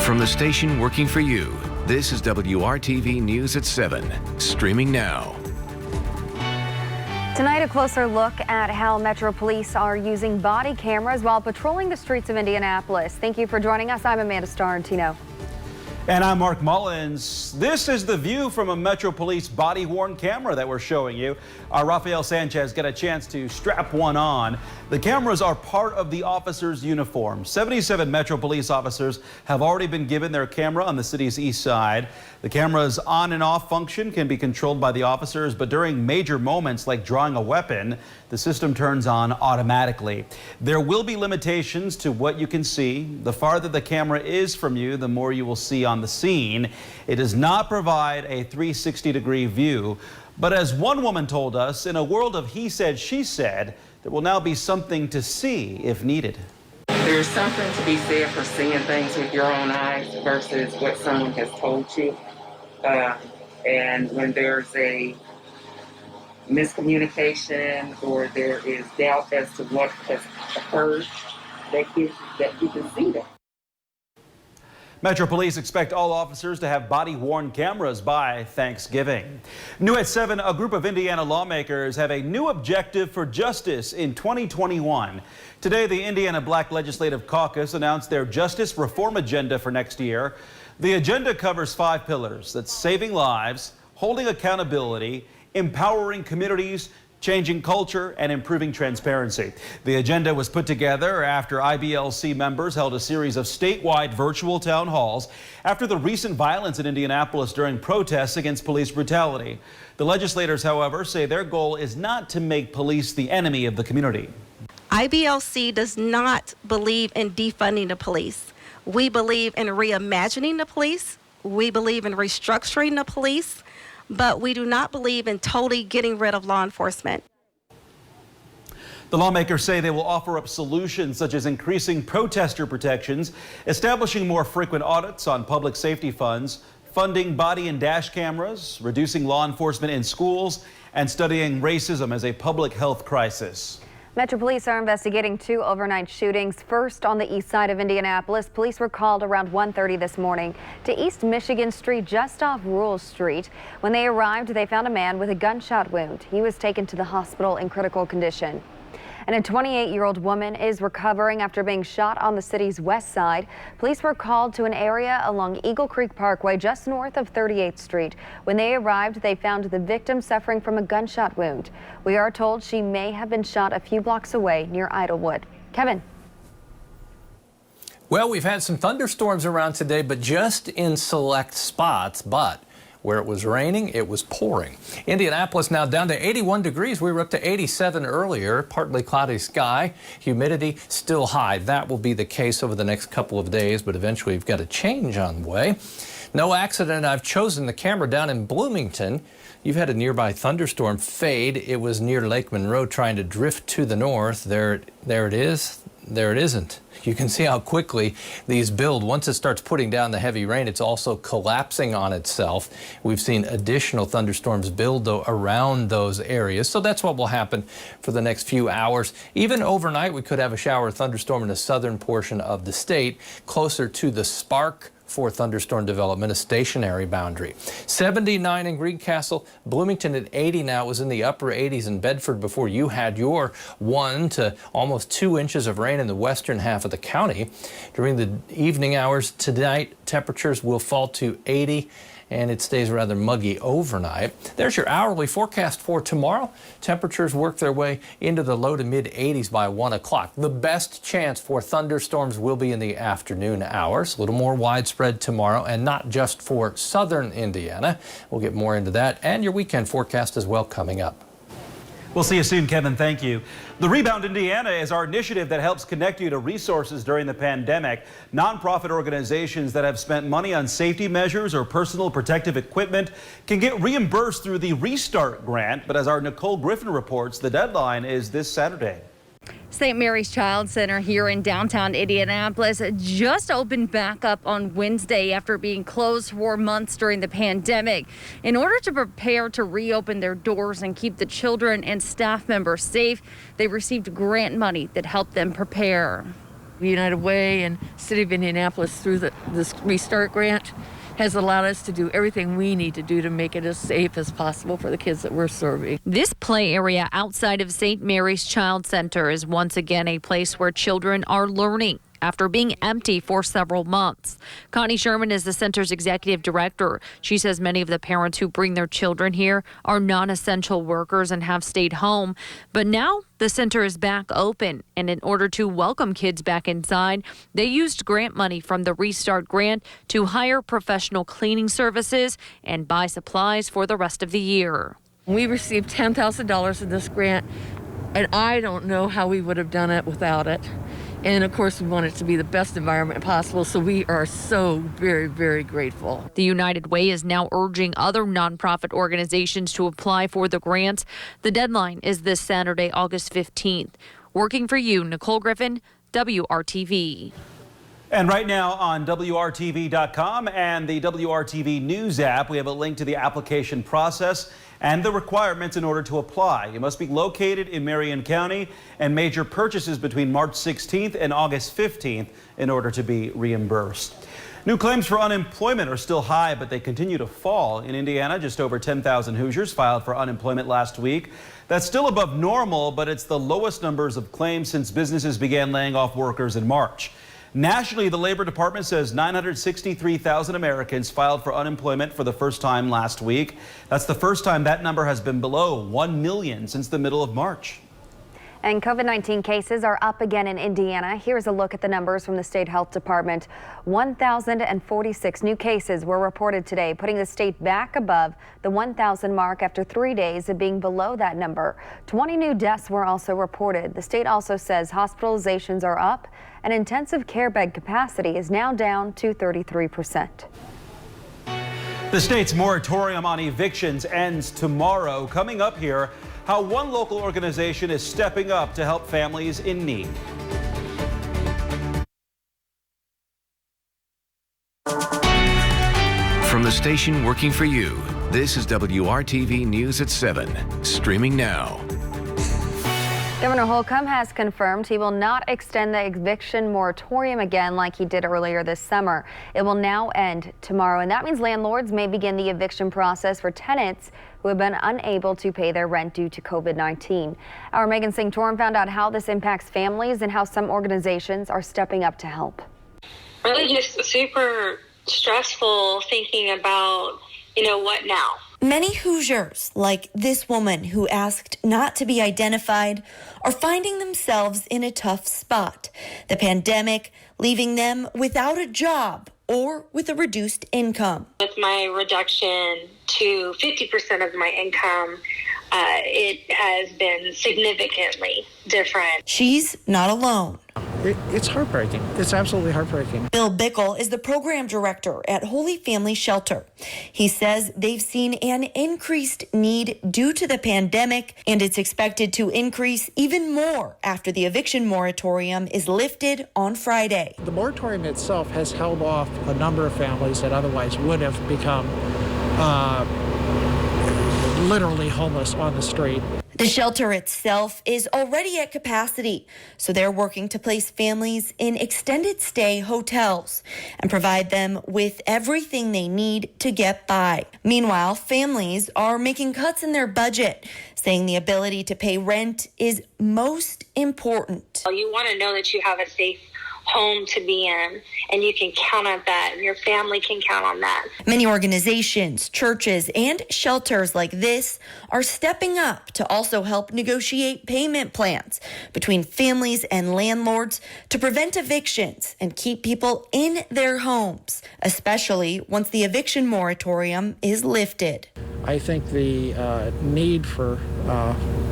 From the station working for you, this is WRTV News at 7, streaming now. Tonight, a closer look at how Metro Police are using body cameras while patrolling the streets of Indianapolis. Thank you for joining us. I'm Amanda Starantino. And I'm Mark Mullins. This is the view from a Metro Police body-worn camera that we're showing you. Our Rafael Sanchez got a chance to strap one on. The cameras are part of the officer's uniform. 77 Metro Police officers have already been given their camera on the city's east side. The camera's on and off function can be controlled by the officers, but during major moments like drawing a weapon, the system turns on automatically. There will be limitations to what you can see. The farther the camera is from you, the more you will see on the scene. It does not provide a 360-degree view, but as one woman told us, in a world of he said, she said, there will now be something to see if needed. There's something to be said for seeing things with your own eyes versus what someone has told you. And when there's a miscommunication or there is doubt as to what has occurred, that you can see that. Metro Police expect all officers to have body-worn cameras by Thanksgiving. New at 7, a group of Indiana lawmakers have a new objective for justice in 2021. Today, the Indiana Black Legislative Caucus announced their justice reform agenda for next year. The agenda covers 5 pillars. That's saving lives, holding accountability, empowering communities, changing culture, and improving transparency. The agenda was put together after IBLC members held a series of statewide virtual town halls after the recent violence in Indianapolis during protests against police brutality. The legislators, however, say their goal is not to make police the enemy of the community. IBLC does not believe in defunding the police. We believe in reimagining the police. We believe in restructuring the police. But we do not believe in totally getting rid of law enforcement. The lawmakers say they will offer up solutions such as increasing protester protections, establishing more frequent audits on public safety funds, funding body and dash cameras, reducing law enforcement in schools, and studying racism as a public health crisis. Metro Police are investigating 2 overnight shootings. First, on the east side of Indianapolis, police were called around 1:30 this morning to East Michigan Street, just off Rural Street. When they arrived, they found a man with a gunshot wound. He was taken to the hospital in critical condition. And a 28-year-old woman is recovering after being shot on the city's west side. Police were called to an area along Eagle Creek Parkway, just north of 38th Street. When they arrived, they found the victim suffering from a gunshot wound. We are told she may have been shot a few blocks away near Idlewood. Kevin. Well, we've had some thunderstorms around today, but just in select spots. But where it was raining, it was pouring. Indianapolis now down to 81 degrees. We were up to 87 earlier. Partly cloudy sky. Humidity still high. That will be the case over the next couple of days, but eventually we've got a change on the way. No accident. I've chosen the camera down in Bloomington. You've had a nearby thunderstorm fade. It was near Lake Monroe trying to drift to the north. There it is. There it isn't. You can see how quickly these build. Once it starts putting down the heavy rain, it's also collapsing on itself. We've seen additional thunderstorms build around those areas. So that's what will happen for the next few hours. Even overnight, we could have a shower or thunderstorm in the southern portion of the state, closer to the spark for thunderstorm development, a stationary boundary. 79 in Greencastle, Bloomington at 80 now. It was in the upper 80s in Bedford before you had your 1 to almost 2 inches of rain in the western half of the county. During the evening hours tonight, temperatures will fall to 80 and it stays rather muggy overnight. There's your hourly forecast for tomorrow. Temperatures work their way into the low to mid 80s by 1 o'clock. The best chance for thunderstorms will be in the afternoon hours. A little more widespread tomorrow, and not just for southern Indiana. We'll get more into that and your weekend forecast as well coming up. We'll see you soon, Kevin. Thank you. The Rebound Indiana is our initiative that helps connect you to resources during the pandemic. Nonprofit organizations that have spent money on safety measures or personal protective equipment can get reimbursed through the Restart grant. But as our Nicole Griffin reports, the deadline is this Saturday. St. Mary's Child Center here in downtown Indianapolis just opened back up on Wednesday after being closed for months during the pandemic. In order to prepare to reopen their doors and keep the children and staff members safe, they received grant money that helped them prepare. United Way and City of Indianapolis through this Restart grant has allowed us to do everything we need to do to make it as safe as possible for the kids that we're serving. This play area outside of St. Mary's Child Center is once again a place where children are learning after being empty for several months. Connie Sherman is the center's executive director. She says many of the parents who bring their children here are non-essential workers and have stayed home. But now the center is back open, and in order to welcome kids back inside, they used grant money from the Restart grant to hire professional cleaning services and buy supplies for the rest of the year. We received $10,000 in this grant, and I don't know how we would have done it without it. And of course, we want it to be the best environment possible, so we are so very, very grateful. The United Way is now urging other nonprofit organizations to apply for the grants. The deadline is this Saturday, August 15th. Working for you, Nicole Griffin, WRTV. And right now on WRTV.com and the WRTV News app, we have a link to the application process and the requirements in order to apply. You must be located in Marion County and major purchases between March 16th and August 15th in order to be reimbursed. New claims for unemployment are still high, but they continue to fall. In Indiana, just over 10,000 Hoosiers filed for unemployment last week. That's still above normal, but it's the lowest numbers of claims since businesses began laying off workers in March. Nationally, the Labor Department says 963,000 Americans filed for unemployment for the first time last week. That's the first time that number has been below 1 million since the middle of March. And COVID-19 cases are up again in Indiana. Here's a look at the numbers from the state health department. 1,046 new cases were reported today, putting the state back above the 1,000 mark after 3 days of being below that number. 20 new deaths were also reported. The state also says hospitalizations are up and intensive care bed capacity is now down to 33%. The state's moratorium on evictions ends tomorrow. Coming up here, how one local organization is stepping up to help families in need. From the station working for you, this is WRTV News at 7, streaming now. Governor Holcomb has confirmed he will not extend the eviction moratorium again like he did earlier this summer. It will now end tomorrow, and that means landlords may begin the eviction process for tenants who have been unable to pay their rent due to COVID-19. Our Megan Singh-Torum found out how this impacts families and how some organizations are stepping up to help. Really just super stressful thinking about, what now? Many Hoosiers, like this woman who asked not to be identified, are finding themselves in a tough spot. The pandemic leaving them without a job or with a reduced income. With my reduction to 50% of my income, it has been significantly different. She's not alone. It's heartbreaking. It's absolutely heartbreaking. Bill Bickle is the program director at Holy Family Shelter. He says they've seen an increased need due to the pandemic, and it's expected to increase even more after the eviction moratorium is lifted on Friday. The moratorium itself has held off a number of families that otherwise would have become literally homeless on the street. The shelter itself is already at capacity, so they're working to place families in extended stay hotels and provide them with everything they need to get by. Meanwhile, families are making cuts in their budget, saying the ability to pay rent is most important. You want to know that you have a safe home to be in, and you can count on that, and your family can count on that. Many organizations, churches, and shelters like this are stepping up to also help negotiate payment plans between families and landlords to prevent evictions and keep people in their homes, especially once the eviction moratorium is lifted. I think the need for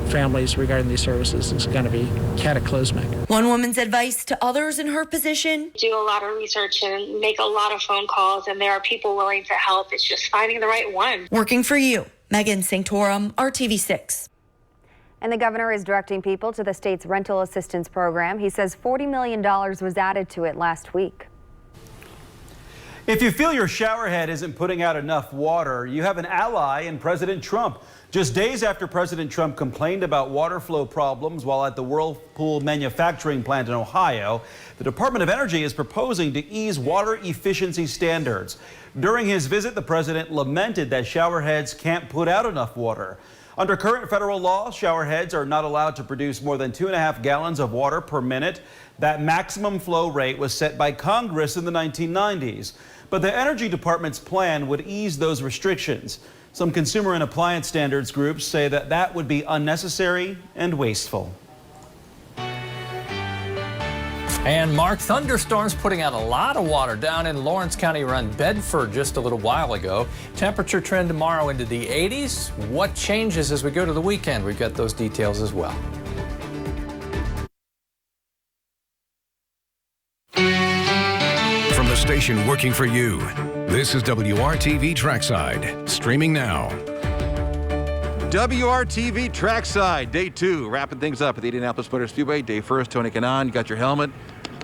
families regarding these services is going to be cataclysmic. One woman's advice to others in her position: do a lot of research and make a lot of phone calls, and there are people willing to help. It's just finding the right one. Working for you, Megan Singh-Torum, RTV6. And the governor is directing people to the state's rental assistance program. He says $40 million was added to it last week. If you feel your shower head isn't putting out enough water, you have an ally in President Trump. Just days after President Trump complained about water flow problems while at the Whirlpool manufacturing plant in Ohio, the Department of Energy is proposing to ease water efficiency standards. During his visit, the president lamented that shower heads can't put out enough water. Under current federal law, shower heads are not allowed to produce more than 2.5 gallons of water per minute. That maximum flow rate was set by Congress in the 1990s. But the Energy Department's plan would ease those restrictions. Some consumer and appliance standards groups say that that would be unnecessary and wasteful. And Mark, thunderstorms putting out a lot of water down in Lawrence County around Bedford just a little while ago. Temperature trend tomorrow into the 80s. What changes as we go to the weekend? We've got those details as well. From the station working for you, this is WRTV Trackside, streaming now. WRTV Trackside, day 2, wrapping things up at the Indianapolis Motor Speedway. Day first, Tony Kanaan, you got your helmet,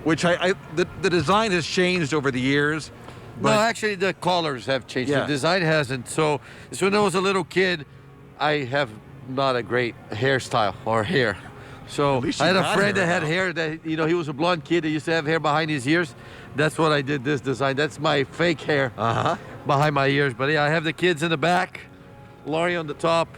which the design has changed over the years. No, actually the colors have changed. Yeah. The design hasn't. So when I was a little kid, I have not a great hairstyle or hair. So I had a friend that had hair that, he was a blonde kid that used to have hair behind his ears. That's what I did this design. That's my fake hair behind my ears. But yeah, I have the kids in the back, Laurie on the top.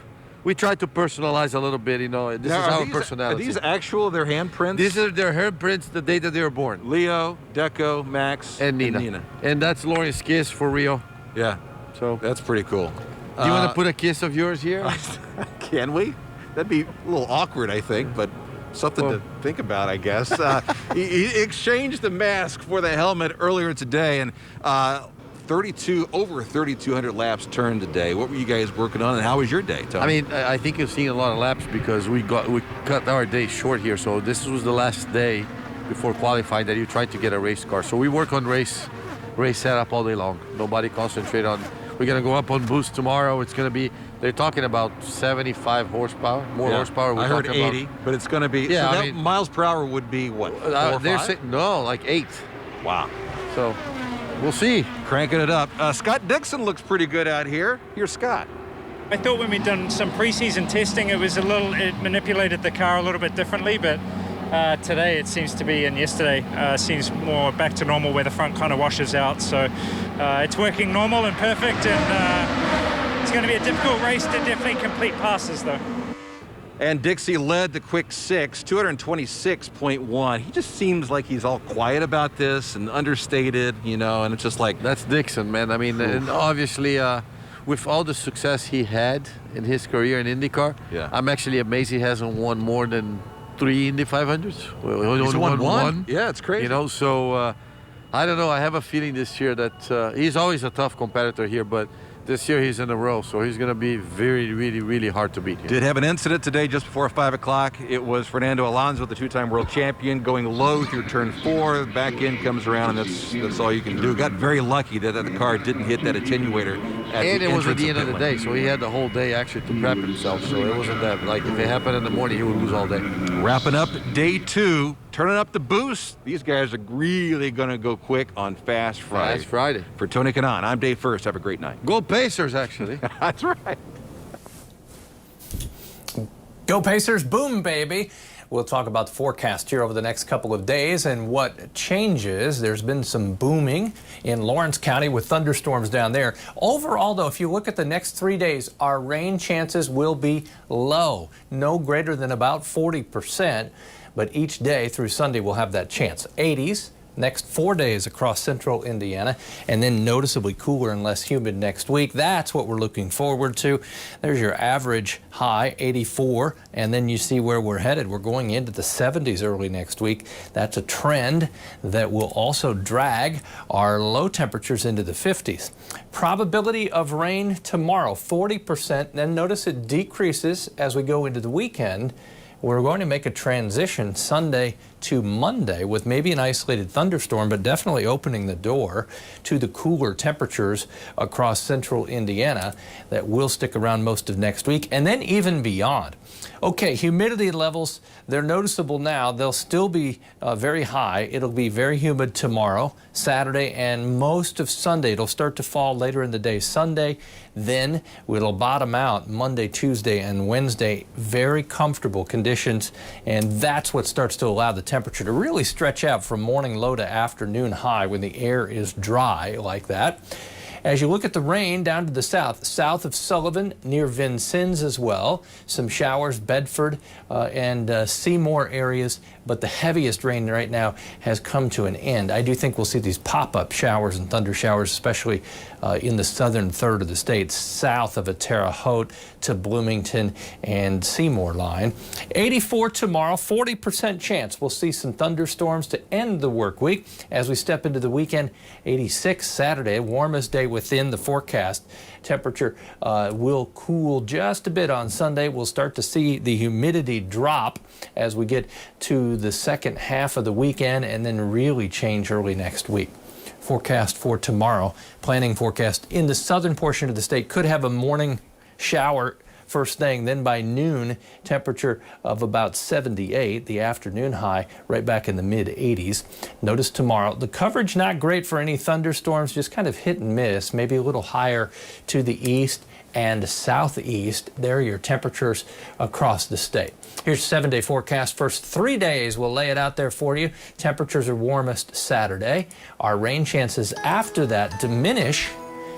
We tried to personalize a little bit, This is our personality. Are these actual, their handprints? These are their handprints the day that they were born. Leo, Deco, Max, and Nina. And that's Laurie's kiss for Rio. Yeah. So that's pretty cool. Do you want to put a kiss of yours here? Can we? That'd be a little awkward, I think, but something to think about, I guess. He exchanged the mask for the helmet earlier today, and over 3,200 laps turned today. What were you guys working on, and how was your day, Tony? I mean, I think you've seen a lot of laps because we cut our day short here. So this was the last day before qualifying that you tried to get a race car. So we work on race setup all day long. Nobody concentrate on. We're gonna go up on boost tomorrow. It's gonna be. They're talking about 75 horsepower, more horsepower. I heard 80, but it's going to be. Yeah, so miles per hour would be what? 4 or 5? No, like 8. Wow. So we'll see. Cranking it up. Scott Dixon looks pretty good out here. Here's Scott. I thought when we'd done some preseason testing, it manipulated the car a little bit differently, but today it seems to be, and yesterday seems more back to normal where the front kind of washes out. So it's working normal and perfect, and it's going to be a difficult race to definitely complete passes, though. And Dixie led the quick 6, 226.1. He just seems like he's all quiet about this and understated, and it's just like... That's Dixon, man. I mean, and obviously, with all the success he had in his career in IndyCar, I'm actually amazed he hasn't won more than 3 Indy 500s. He's won one? Yeah, it's crazy. So I don't know. I have a feeling this year that he's always a tough competitor here, but this year he's in a row, so he's going to be very, really, really hard to beat here. Did have an incident today just before 5 o'clock. It was Fernando Alonso, the 2-time world champion, going low through turn 4. Back end comes around, and that's all you can do. Got very lucky that the car didn't hit that attenuator at and the it was at the entrance end of the day, so he had the whole day actually to prep himself. So it wasn't that, like, if it happened in the morning, he would lose all day. Wrapping up day 2. Turning up the boost. These guys are really going to go quick on Fast Friday. Fast Friday. For Tony Kanaan, I'm Dave First. Have a great night. Go Pacers, actually. That's right. Go Pacers, boom, baby. We'll talk about the forecast here over the next couple of days and what changes. There's been some booming in Lawrence County with thunderstorms down there. Overall, though, if you look at the next 3 days, our rain chances will be low, no greater than about 40%. But each day through Sunday we'll have that chance. 80s next 4 days across central Indiana, and then noticeably cooler and less humid next week. That's what we're looking forward to. There's your average high, 84, and then you see where we're headed. We're going into the 70s early next week. That's a trend that will also drag our low temperatures into the 50s. Probability of rain tomorrow, 40%. Then notice it decreases as we go into the weekend, we're going to make a transition Sunday to Monday with maybe an isolated thunderstorm, but definitely opening the door to the cooler temperatures across central Indiana that will stick around most of next week and then even beyond. Okay, humidity levels, they're noticeable now. They'll still be very high. It'll be very humid tomorrow, Saturday, and most of Sunday. It'll start to fall later in the day Sunday. Then it'll bottom out Monday, Tuesday, and Wednesday. Very comfortable conditions, and that's what starts to allow the temperature to really stretch out from morning low to afternoon high when the air is dry like that. As you look at the rain down to the south of Sullivan, near Vincennes as well. Some showers, Bedford and Seymour areas, but the heaviest rain right now has come to an end. I do think we'll see these pop-up showers and thunder showers, especially in the southern third of the state, south of a Terre Haute to Bloomington and Seymour line. 84 tomorrow, 40% chance we'll see some thunderstorms to end the work week. As we step into the weekend, 86 Saturday, warmest day within the forecast. Temperature will cool just a bit on Sunday. We'll start to see the humidity drop as we get to the second half of the weekend and then really change early next week. Forecast for tomorrow, planning forecast in the southern portion of the state could have a morning shower first thing, then by noon, temperature of about 78, the afternoon high right back in the mid-80s. Notice tomorrow, the coverage not great for any thunderstorms, just kind of hit and miss, maybe a little higher to the east and southeast. There are your temperatures across the state. Here's a 7-day forecast. First 3 days, we'll lay it out there for you. Temperatures are warmest Saturday. Our rain chances after that diminish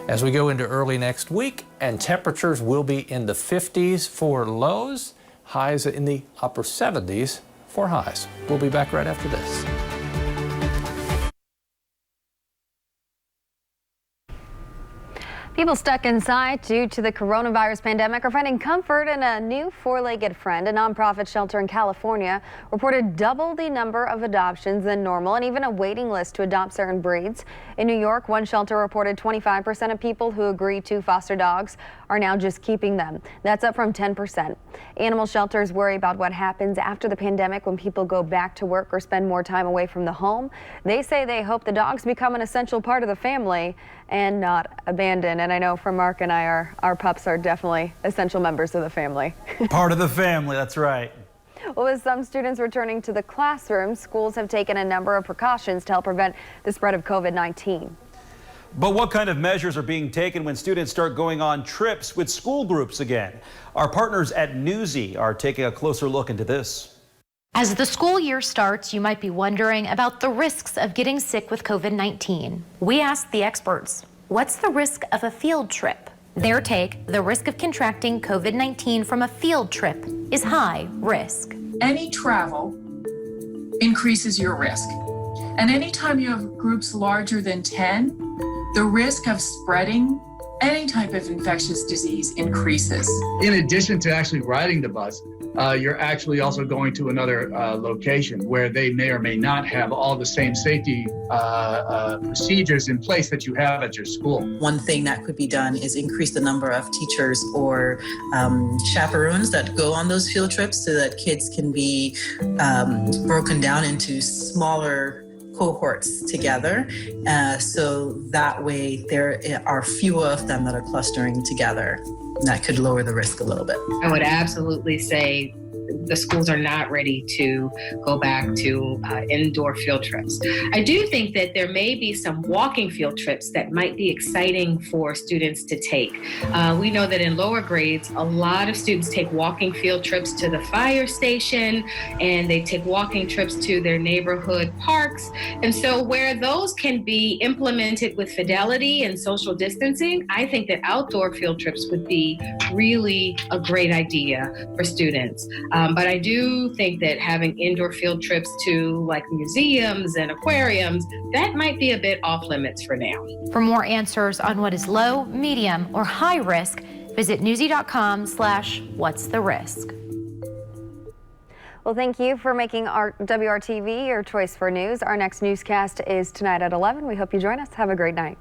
as we go into early next week, and temperatures will be in the 50s for lows, highs in the upper 70s for highs. We'll be back right after this. People stuck inside due to the coronavirus pandemic are finding comfort in a new four-legged friend. A nonprofit shelter in California reported double the number of adoptions than normal and even a waiting list to adopt certain breeds. In New York, one shelter reported 25% of people who agreed to foster dogs are now just keeping them. That's up from 10%. Animal shelters worry about what happens after the pandemic when people go back to work or spend more time away from the home. They say they hope the dogs become an essential part of the family and not abandoned. And I know for Mark and I, our pups are definitely essential members of the family. Part of the family, that's right. Well, with some students returning to the classroom, schools have taken a number of precautions to help prevent the spread of COVID-19. But what kind of measures are being taken when students start going on trips with school groups again? Our partners at Newsy are taking a closer look into this. As the school year starts, you might be wondering about the risks of getting sick with COVID-19. We asked the experts, what's the risk of a field trip? Their take, the risk of contracting COVID-19 from a field trip is high risk. Any travel increases your risk. And anytime you have groups larger than 10, the risk of spreading any type of infectious disease increases. In addition to actually riding the bus, you're actually also going to another location where they may or may not have all the same safety procedures in place that you have at your school. One thing that could be done is increase the number of teachers or chaperones that go on those field trips so that kids can be broken down into smaller cohorts together, so that way there are fewer of them that are clustering together. That could lower the risk a little bit. I would absolutely say the schools are not ready to go back to indoor field trips. I do think that there may be some walking field trips that might be exciting for students to take. We know that in lower grades, a lot of students take walking field trips to the fire station, and they take walking trips to their neighborhood parks. And so where those can be implemented with fidelity and social distancing, I think that outdoor field trips would be really a great idea for students. But I do think that having indoor field trips to like museums and aquariums, that might be a bit off limits for now. For more answers on what is low, medium, or high risk, visit newsy.com/what's the risk. Well, thank you for making our WRTV your choice for news. Our next newscast is tonight at 11. We hope you join us. Have a great night.